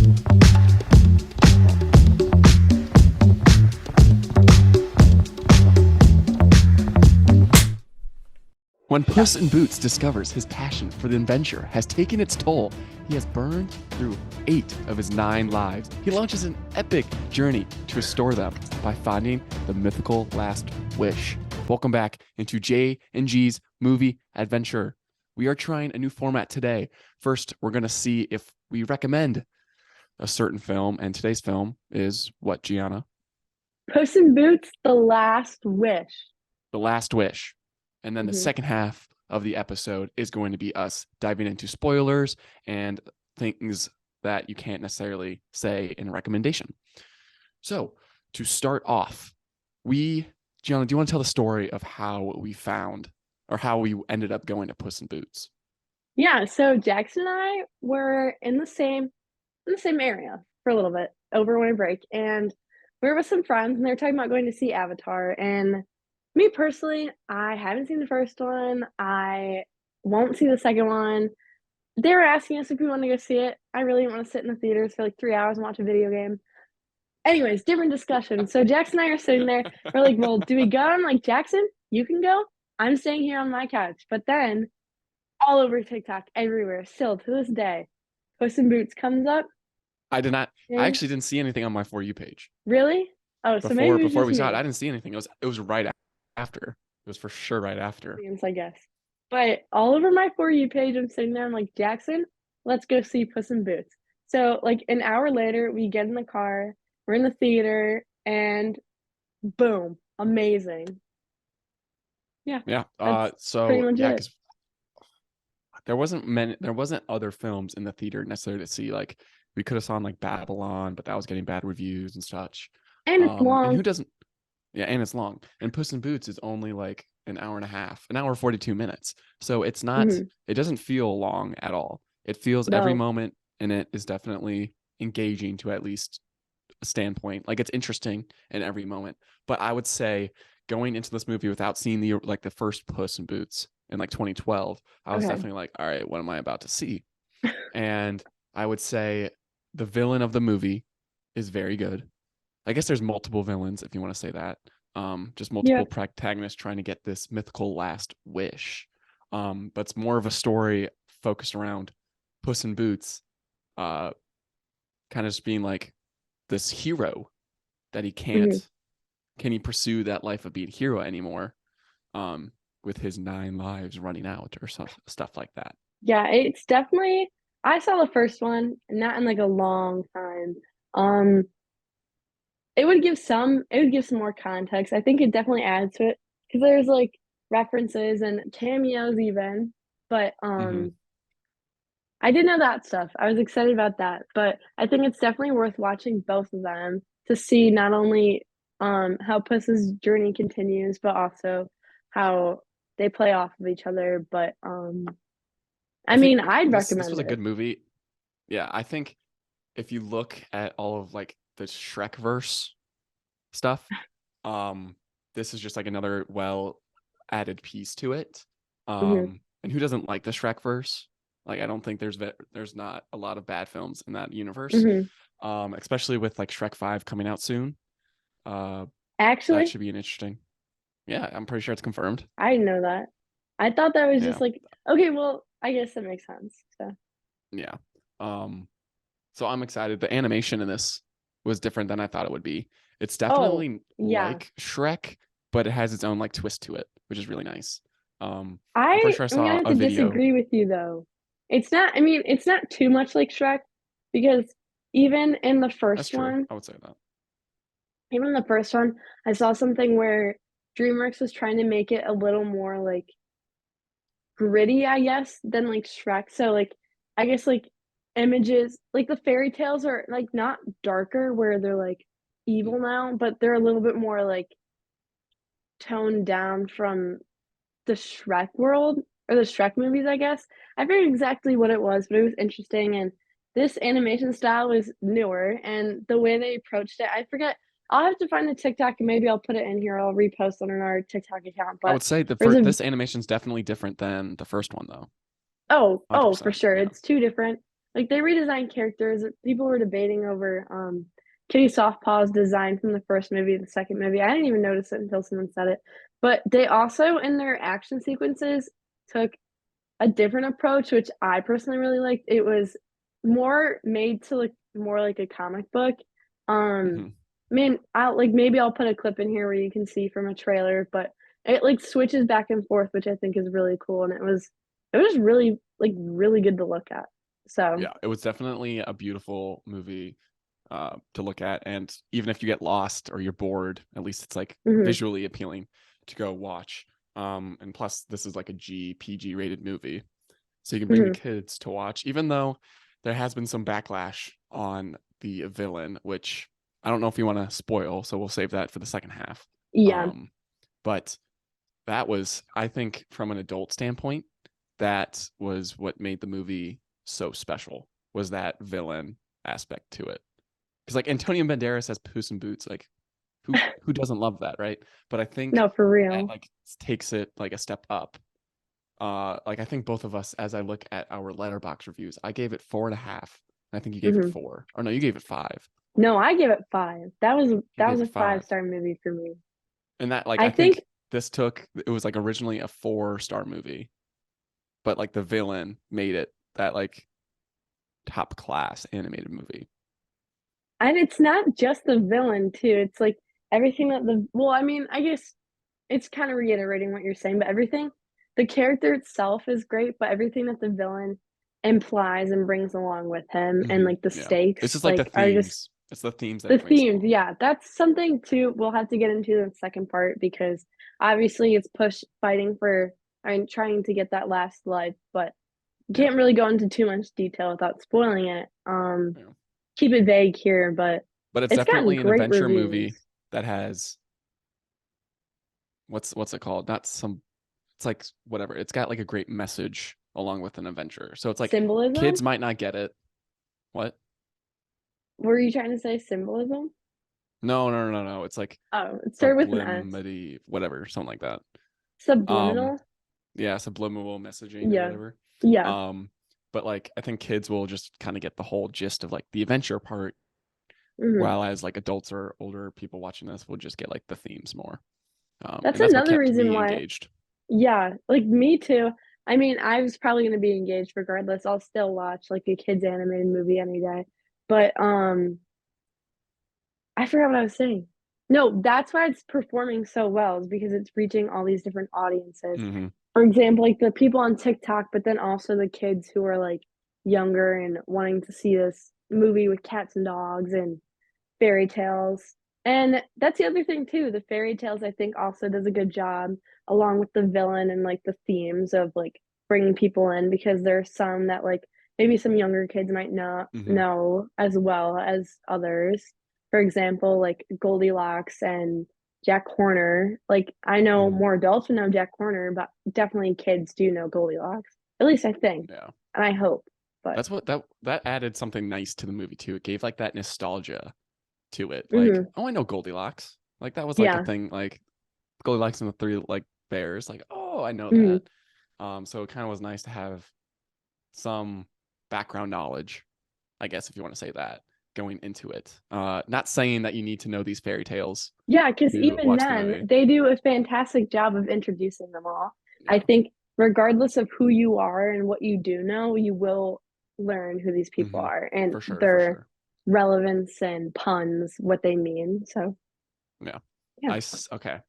When Puss in Boots discovers his passion for the adventure has taken its toll, he has burned through 8 of his 9 lives. He launches an epic journey to restore them by finding the mythical last wish. Welcome back into J&G's movie adventure. We are trying a new format today. First, we're going to see if we recommend a certain film, and today's film is what, Gianna? Puss in Boots, The Last Wish. The Last Wish. And then the second half of the episode is going to be us diving into spoilers and things that you can't necessarily say in a recommendation. So to start off, Gianna, do you want to tell the story of how we found or how we ended up going to Puss in Boots? Yeah, so Jackson and I were in the same area for a little bit over winter break, and we were with some friends, and they were talking about going to see Avatar. And me personally, I haven't seen the first one. I won't see the second one. They were asking us if we wanted to go see it. I really didn't want to sit in the theaters for like 3 hours and watch a video game. Anyways, different discussion. So Jackson and I are sitting there. We're like, well, do we go? I'm like, Jackson, you can go. I'm staying here on my couch. But then all over TikTok, everywhere, still to this day, Puss in Boots comes up. I actually didn't see anything on my For You page. Really? Oh, so maybe before we saw it, I didn't see anything. It was right after. It was for sure right after. I guess. But all over my For You page, I'm sitting there. I'm like, Jackson, let's go see Puss in Boots. So like an hour later, we get in the car. We're in the theater, and boom, amazing. Yeah. Yeah. pretty much it. 'cause there wasn't other films in the theater necessarily to see. Like we could have saw like Babylon, but that was getting bad reviews and such. And it's long. And who doesn't? Yeah, and it's long. And Puss in Boots is only like an hour and a half, an hour 42 minutes. So it's not. It doesn't feel long at all. It feels every moment in it is definitely engaging to at least a standpoint. Like it's interesting in every moment. But I would say going into this movie without seeing the first Puss in Boots in like 2012, I was definitely like, all right, what am I about to see? And I would say the villain of the movie is very good. I guess there's multiple villains, if you want to say that. Just multiple protagonists trying to get this mythical last wish. But it's more of a story focused around Puss in Boots, kind of just being like this hero that he can't. Can he pursue that life of being a hero anymore? With his 9 lives running out or stuff like that. Yeah, it's definitely. I saw the first one, not in like a long time. It would give some more context. I think it definitely adds to it because there's like references and cameos even. But I didn't know that stuff. I was excited about that. But I think it's definitely worth watching both of them to see not only how Puss's journey continues, but also how they play off of each other. But I mean, I'd recommend this was a good movie. Yeah, I think if you look at all of like the Shrek verse stuff, this is just like another well added piece to it. And who doesn't like the Shrek verse? Like I don't think there's not a lot of bad films in that universe. Especially with like Shrek 5 coming out soon. Actually, that should be an interesting. Yeah, I'm pretty sure it's confirmed. I didn't know that. I thought that was just like, okay, well, I guess that makes sense. So yeah. So I'm excited. The animation in this was different than I thought it would be. It's definitely like Shrek, but it has its own like twist to it, which is really nice. I'm pretty sure I saw I'm gonna have to disagree with you though. It's not. I mean, it's not too much like Shrek because even in the first one, I would say that. Even in the first one, I saw something where DreamWorks was trying to make it a little more like gritty, I guess, than like Shrek. So like, I guess like images, like the fairy tales are like not darker where they're like evil now, but they're a little bit more like toned down from the Shrek world or the Shrek movies, I guess. I forget exactly what it was, but it was interesting. And this animation style was newer, and the way they approached it, I forget. I'll have to find the TikTok and maybe I'll put it in here. I'll repost on our TikTok account. But I would say this animation is definitely different than the first one, though. oh, for sure. Yeah. It's too different. like they redesigned characters. People were debating over Kitty Softpaw's design from the first movie to the second movie. I didn't even notice it until someone said it. But they also in their action sequences took a different approach, which I personally really liked. It was more made to look more like a comic book. Hmm. I mean, I'll like maybe I'll put a clip in here where you can see from a trailer, but it like switches back and forth, which I think is really cool. And it was really like really good to look at. So, Yeah, it was definitely a beautiful movie to look at. And even if you get lost or you're bored, at least it's like mhm, visually appealing to go watch. And plus, this is like a PG rated movie. So you can bring the mhm. kids to watch, even though there has been some backlash on the villain, which I don't know if you want to spoil. So we'll save that for the second half. Yeah. Um, but that was, I think, from an adult standpoint, that was what made the movie so special, was that villain aspect to it. Because like Antonio Banderas as Puss in Boots, like who doesn't love that, right? But I think No, for that real. like takes it like a step up. Like I think both of us, as I look at our Letterboxd reviews, I gave it 4.5. I think you gave it Mhm. 4. Or no, you gave it 5. No, I give it 5. That was You that gave was it a 5. five-star movie for me. And that like I I think think this took it was like originally a 4-star movie, but like the villain made it that like top class animated movie. and it's not just the villain too. It's like everything that the well, I mean, I guess it's kind of reiterating what you're saying, but everything the character itself is great, but everything that the villain implies and brings along with him and Hmm. like the Yeah. It's stakes just like the like are just themes. It's the themes that the it brings themes. along. Yeah, that's something too we'll have to get into in the second part because obviously it's push fighting for I mean trying to get that last life, but you Yeah. can't really go into too much detail without spoiling it. Yeah. Keep it vague here, but But it's it's gotten definitely an great adventure movie reviews. that has what's it called? Not some it's like whatever. It's got like a great message along with an adventure. So it's like Symbolism? kids might not get it. What? Were you trying to say symbolism? No, no, no, no, no. It's like Oh, it started with an S. sublimity, whatever, something like that. Um, Subliminal? yeah, subliminal messaging or Yeah. whatever. Yeah. Um, but like I think kids will just kind of get the whole gist of like the adventure part, Hmm. while as like adults or older people watching this will just get like the themes more. That's And that's what another kept reason me why, engaged. yeah, like me too. I mean, I was probably going to be engaged regardless. I'll still watch like a kids animated movie any day. But I forgot what I was saying. No, that's why it's performing so well is because it's reaching all these different audiences. Hmm. For example, like the people on TikTok, but then also the kids who are like younger and wanting to see this movie with cats and dogs and fairy tales. And that's the other thing too. The fairy tales, I think, also does a good job along with the villain and like the themes of like bringing people in because there are some that like maybe some younger kids might not Hmm. know as well as others. For example, like Goldilocks and Jack Horner. Like I know Hmm. more adults would know Jack Horner, but definitely kids do know Goldilocks. At least I think, Yeah. and I hope. But That's what that added something nice to the movie too. It gave like that nostalgia to it. Like, mhm, oh, I know Goldilocks. Like that was like a yeah, thing. Like Goldilocks and the Three like Bears. Like, oh, I know mhm. that. So it kind of was nice to have some background knowledge, I guess, if you want to say that, going into it. Not saying that you need to know these fairy tales Yeah, because to even watch the then, movie. they do a fantastic job of introducing them all. I Yeah. think regardless of who you are and what you do know, you will learn who these people Hmm. are and For sure. For their sure. relevance and puns, what they mean. So, Yeah. yeah. Okay.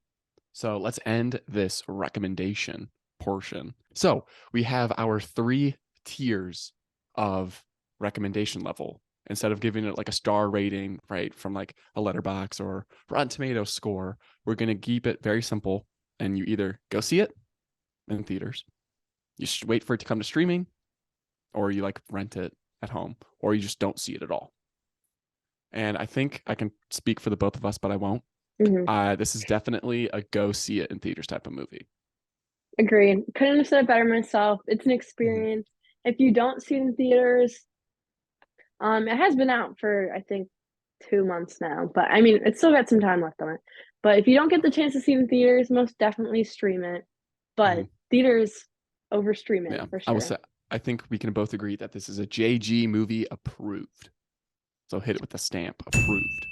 So let's end this recommendation portion. So we have our 3 tiers of recommendation level. Instead of giving it like a star rating, right, from like a letterbox or Rotten Tomatoes score, we're going to keep it very simple. And you either go see it in theaters, you should wait for it to come to streaming, or you like rent it at home, or you just don't see it at all. And I think I can speak for the both of us, but I won't. Hmm. This is definitely a go see it in theaters type of movie. Agreed. Couldn't have said it better myself. It's an Mhm. experience. If you don't see it in theaters, it has been out for I think 2 months now, but I mean it's still got some time left on it. But if you don't get the chance to see it in theaters, most definitely stream it. But Mhm. theaters over streaming Yeah, for I will sure. say. I think we can both agree that this is a JG movie approved. So hit it with the stamp approved.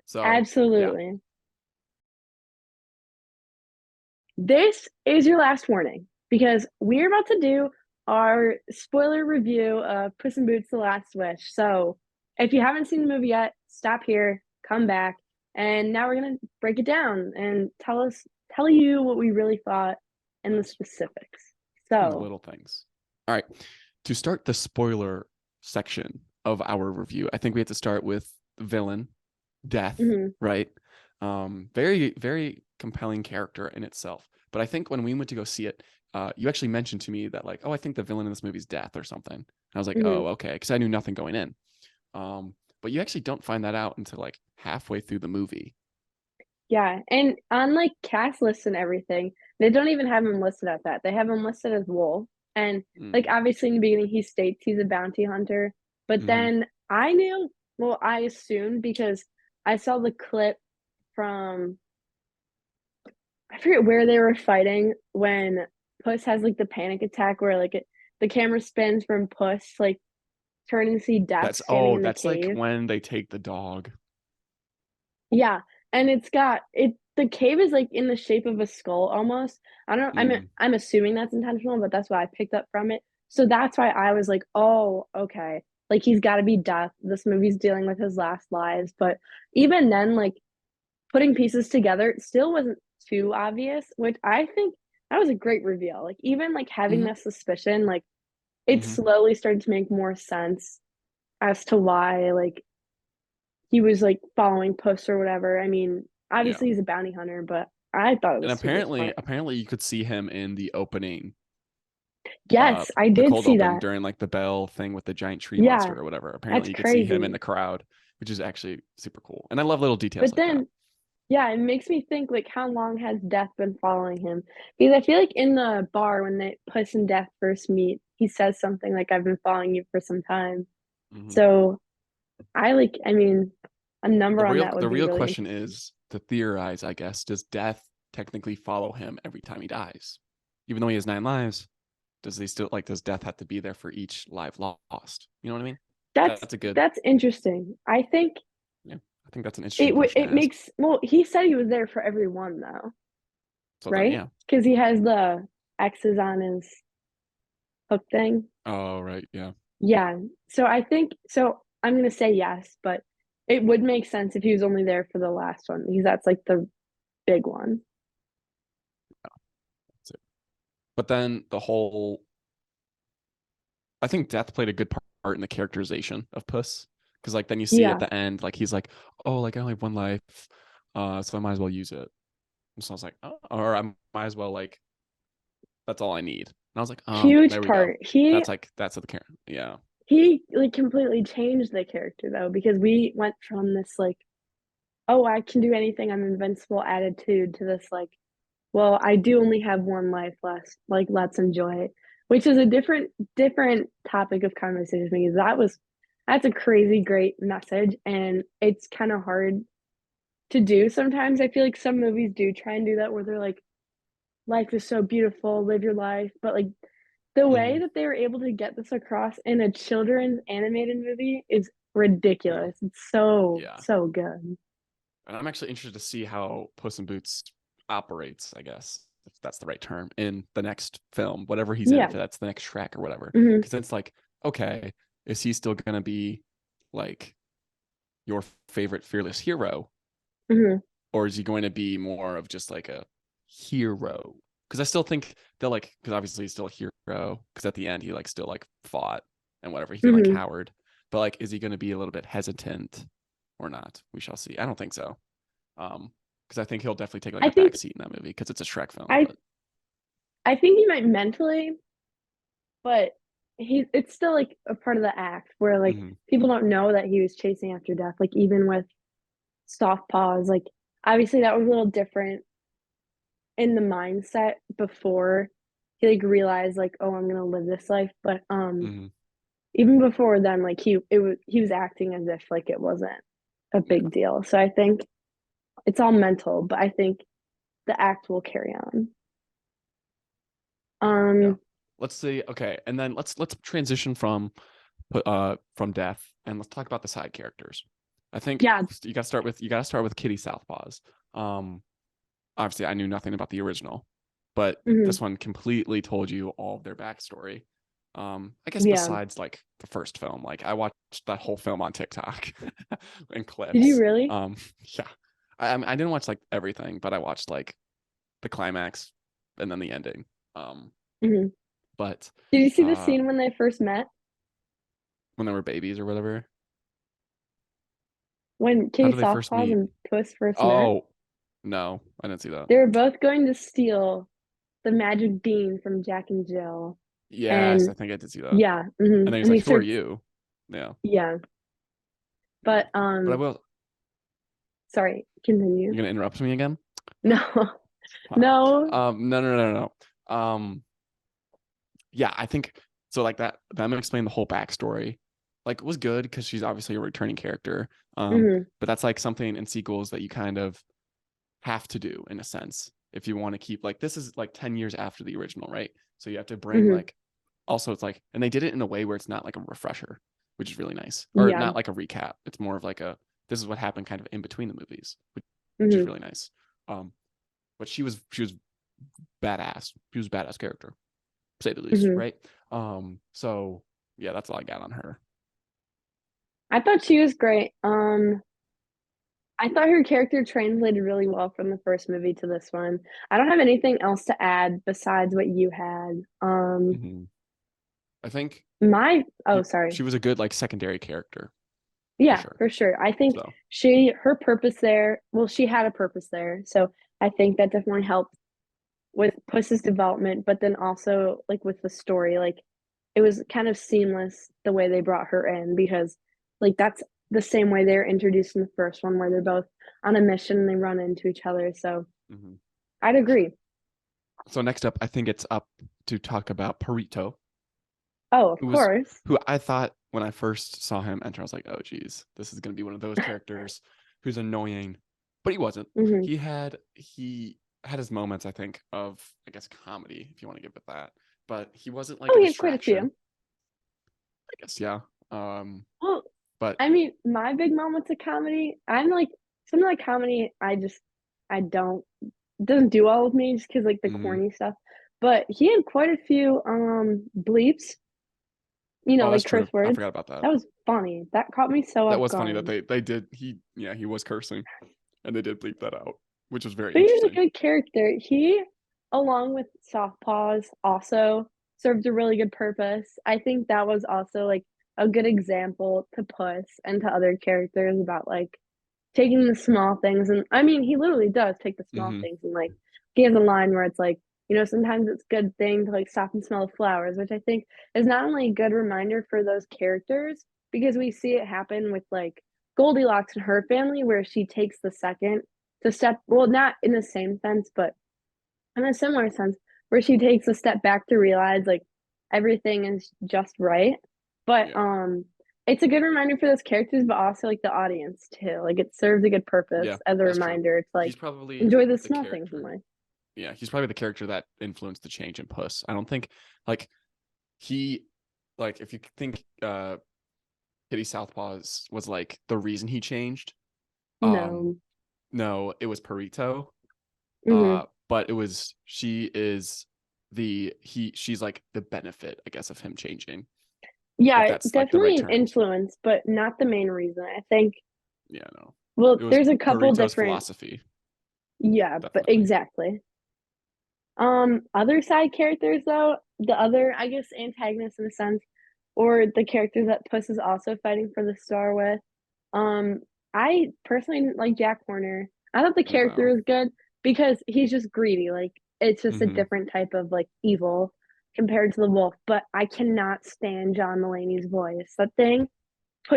So yeah. Absolutely. This is your last warning because we're about to do our spoiler review of Puss in Boots: The Last Wish. So if you haven't seen the movie yet, stop here, come back, and now we're gonna break it down and tell you what we really thought and the specifics. And the So, little things. All right. To start the spoiler section of our review, I think we have to start with villain, Death, mhm, right? Very, very compelling character in itself. But I think when we went to go see it, you actually mentioned to me that like, oh, I think the villain in this movie is Death or something. And I was like, mhm. oh, okay, because I knew nothing going in. But you actually don't find that out until like halfway through the movie. Yeah, and on like cast lists and everything, they don't even have him listed at that. They have him listed as Wolf. And like Mm. obviously in the beginning he states he's a bounty hunter, but Mm-hmm. then I knew, well, I assumed because I saw the clip from I forget where they were fighting when Puss has like the panic attack where the camera spins from Puss like turning to see Death standing in the That's like cave. when they take the dog. Yeah, and it's got it the cave is, like, in the shape of a skull almost. I don't Mm. I'm assuming that's intentional, but that's what I picked up from it. So that's why I was like, "Oh, okay." Like, he's gotta be Death. This movie's dealing with his last lives, but even then, like, putting pieces together it still wasn't too obvious, which I think that was a great reveal. Like, even, like, having Mm-hmm. that suspicion, like, it Mm-hmm. slowly started to make more sense as to why, like, he was like following Puss or whatever. I mean, Yeah. obviously he's a bounty hunter, but I thought it And was super apparently, smart. apparently you could see him in the opening, Yes, I the did cold see open that. during like the bell thing with the giant tree Yeah, monster or whatever. that's Apparently you could see him in crazy. the crowd, which is actually super cool. And I love little details But like that. then, yeah, it makes me think like how long has Death been following him? Because I feel like in the bar when they Puss and Death first meet, he says something like "I've been following you for some time." Mm-hmm. So I mean, a number on that The would be real really question interesting. is to theorize, I guess, does Death technically follow him every time he dies? Even though he has 9 lives, does Death have to be there for each life lost? You know what I mean? That's a good, That's interesting. I think yeah. I think that's an interesting question to it ask. makes well. He said he was there for everyone though. So then, Right? yeah. Because he has the X's on his hook thing. Oh, right. Yeah. Yeah. So I think so I'm gonna say yes, but it would make sense if he was only there for the last one because that's like the big one. That's it. But then I think Death played a good part in the characterization of Puss. Because like then you see at Yeah. the end, like he's like, oh, like I only have one life, so I might as well use it. And so I was like, oh, or I might as well like that's all I need. And I was like, Huge there we go. part. That's the character. Yeah. He like completely changed the character though, because we went from this like, oh, I can do anything, I'm invincible attitude to this like, well, I do only have one life left. Like, let's enjoy it. Which is a different topic of conversation because that's a crazy great message and it's kind of hard to do sometimes. I feel like some movies do try and do that where they're like, life is so beautiful, live your life. But like the way Hmm. that they were able to get this across in a children's animated movie is Yeah. ridiculous. It's Yeah. so good. And I'm actually interested to see how Puss in Boots operates, I guess, if that's the right term, in the next film, whatever he's in, Yeah. if that's the next Shrek or whatever. Hmm. Because it's like, okay, is he still gonna be like your favorite fearless hero? Hmm. Or is he going to be more of just like a hero? Because I still think they'll like, because obviously he's still a hero, because at the end he like still like fought and whatever, he like Hmm. cowered. But like, is he going to be a little bit hesitant or not? We shall see. I don't think so. Because I think he'll definitely take like I a think back seat in that movie because it's a Shrek film. I But I think he might mentally, but it's still like a part of the act where like mm-hmm. people don't know that he was chasing after Death. Like even with Soft Paws, like obviously that was a little different in the mindset before he like realized like, oh, I'm gonna live this life. But Mm-hmm. even before then, like he was acting as if like it wasn't a Yeah, big deal. So I think it's all mental, but I think the act will carry on. yeah. Um let's see. Okay, and then let's transition from death, and let's talk about the side characters. I think Yeah. you gotta start with Kitty Southpaws. Um, Obviously I knew nothing about the original, but Hmm. this one completely told you all of their backstory. I guess Yeah. besides like the first film, like I watched that whole film on TikTok and Did you clips. really? Yeah, I didn't watch like everything, but I watched like the climax and then the ending. Um, Hmm. but Did you see the uh, scene when they first met? when they were babies or whatever, When how Kitty did they first Softpaws meet? and Puss first met? Oh no, I didn't see that. They were both going to steal the magic bean from Jack and Jill. Yes, I And think I did see that. yeah, And then he's and he like, "Who are starts, you?" Yeah, yeah. yeah. But But I will. sorry, You're continue. gonna interrupt me again? No, Wow. no. No, no, no, no, no. Yeah, I think so. Like that, them explain the whole backstory, like was good because she's obviously a returning character. Hmm. But that's like something in sequels that you kind of have to do in a sense if you want to keep like this is like 10 years after the original, right? So you have to bring Hmm. like also it's like and they did it in a way where it's not like a refresher, which is really nice, or Yeah. not like a recap. It's more of like a this is what happened kind of in between the movies, which is Hmm. really nice. Um, but she was badass. She was a badass character, to say the least, Hmm. right? So yeah, that's all I got on her. I thought she was great. I thought her character translated really well from the first movie to this one. I don't have anything else to add besides what you had. Mm-hmm. I think Oh, sorry. she was a good like secondary character for Yeah, sure. for sure. I think So her purpose there, well, she had a purpose there. So I think that definitely helped with Puss's development, but then also like with the story, like it was kind of seamless the way they brought her in because like that's the same way they're introduced in the first one where they're both on a mission and they run into each other. So mm-hmm. I'd agree. So next up, I think it's up to talk about Perito, Oh, of who was course. who I thought when I first saw him enter, I was like, oh geez, this is gonna be one of those characters who's annoying, but he wasn't. Hmm. He had his moments, I think, of I guess comedy, if you want to give it that, but he wasn't like Oh, a he had quite a distraction. few. I guess yeah. Well, But I mean, my big moments of comedy, I'm like some of the comedy I don't it doesn't do well with me just because like the mm, corny stuff. But he had quite a few bleeps, oh, like that's true. curse I words. forgot about that. That was funny. That caught me so That off was funny that guard. they did he was cursing and they did bleep that out, which was very But he was a interesting. good character. He, along with Soft Paws, also served a really good purpose. I think that was also like a good example to Puss and to other characters about like taking the small things. And I mean, he literally does take the small Mm-hmm. things and like he has a line where it's like, sometimes it's a good thing to like stop and smell the flowers, which I think is not only a good reminder for those characters because we see it happen with like Goldilocks and her family where she takes the second to step, well, not in the same sense, but in a similar sense, where she takes a step back to realize like everything is just right. But Yeah. it's a good reminder for those characters, but also like the audience too. Like it serves a good purpose Yeah, as a that's true. reminder to like He's probably enjoy the the small things in character. life. Yeah, he's probably the character that influenced the change in Puss. I don't think like he like if you think Kitty Southpaws was like the reason he changed. Um No. no, it was Perito. Hmm. But it was she's like the benefit, I guess, of him changing, if Yeah, that's like the right definitely an terms. influence, but not the main reason. I think, Yeah, no. well, It was there's a couple Perito's different, philosophy, yeah, but definitely. exactly. Other side characters though, the other, I guess, antagonists in a sense, or the characters that Puss is also fighting for the star with. Um, I personally didn't like Jack Horner. I thought the character No. was good because he's just greedy. Like it's just a Mm-hmm. different type of like evil compared to the wolf. But I cannot stand John Mulaney's voice. That thing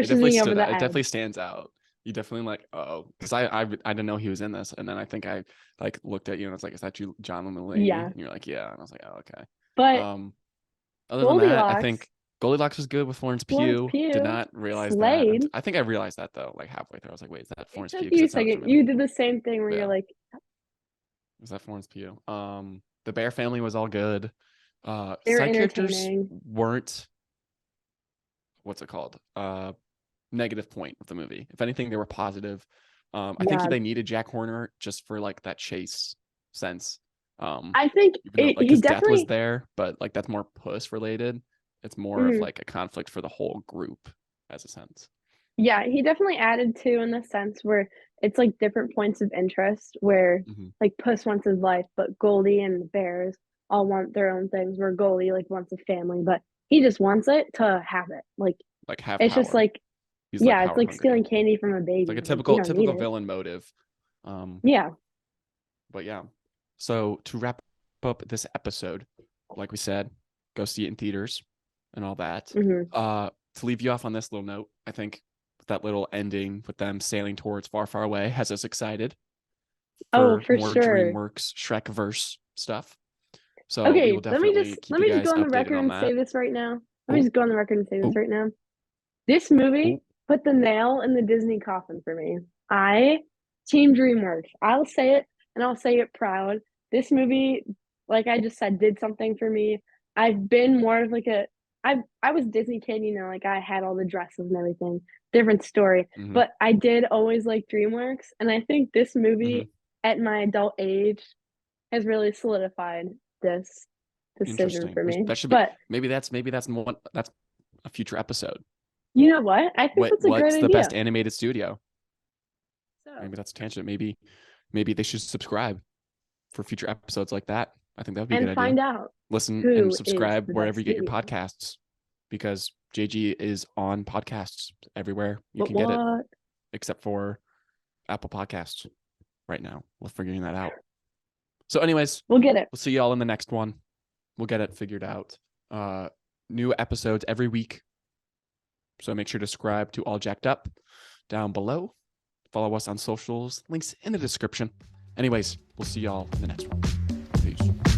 It pushes definitely me over stood out. the It definitely edge. stands out. You definitely like, oh, because I didn't know he was in this, and then I think I like looked at you and I was like, is that you, John Mulaney? Yeah, And you're like, yeah, and I was like, oh, okay. but Um, Other than that, I Goldilocks, think Goldilocks was good with Florence Florence Pugh. Did Pugh, not realize that. Slade. I think I realized that though, like halfway through. I was like, wait, is that It Florence took Pugh? Because you a that's not second. familiar. You did the same thing where But you're yeah, like, was that Florence Pugh? The Bear family was all good. They were Side characters entertaining. weren't, what's it called? Negative point of the movie. If anything, they were positive. I think Yeah, they needed Jack Horner just for like that chase sense. I think Even though like he his death was definitely. there, but like that's more Puss related. It's more of Mhm. like a conflict for the whole group as a sense. Yeah, he definitely added to in the sense where it's like different points of interest where Mm-hmm. like Puss wants his life, but Goldie and the bears all want their own things where Goldie like wants a family, but he just wants it to have it. Like Like have it's just power. like He's like yeah, it's power like hungry. stealing candy from a It's like baby. a Like you typical don't need typical it. villain motive. Um, Yeah. but yeah. So to wrap up this episode, like we said, go see it in theaters and all that. Hmm. To leave you off on this little note, I think that little ending with them sailing towards far, far away has us excited Oh, for for more sure. DreamWorks Shrek-verse stuff. So we will Okay, definitely keep let you me just guys go on the updated record on and say that. this right now. Let me Oh, just go on the record and say this oh, right now. This movie oh. put the nail in the Disney coffin for me. I Team DreamWorks. I'll say it and I'll say it proud. This movie, like I just said, did something for me. I've been more of like a I was Disney kid, you know, like I had all the dresses and everything. Different story. Mm-hmm, But I did always like DreamWorks, and I think this mm-hmm. movie at my adult age has really solidified this decision Interesting. for me. That should be But maybe that's one that's a future episode. you know what? I think that's a great What's the best idea. animated studio? So, Maybe that's a tangent. Maybe they should subscribe for future episodes like that. I think that would be a and good idea. find out Listen and who is subscribe the wherever best you get your studio. podcasts because JG is on podcasts everywhere you But can get it, what? except for Apple Podcasts right now. We're figuring that out. So, anyways, We'll get it. we'll see y'all in the next one. We'll get it figured out. New episodes every week. So make sure to subscribe to All Jacked Up down below. Follow us on socials. Links in the description. Anyways, we'll see y'all in the next one. Peace.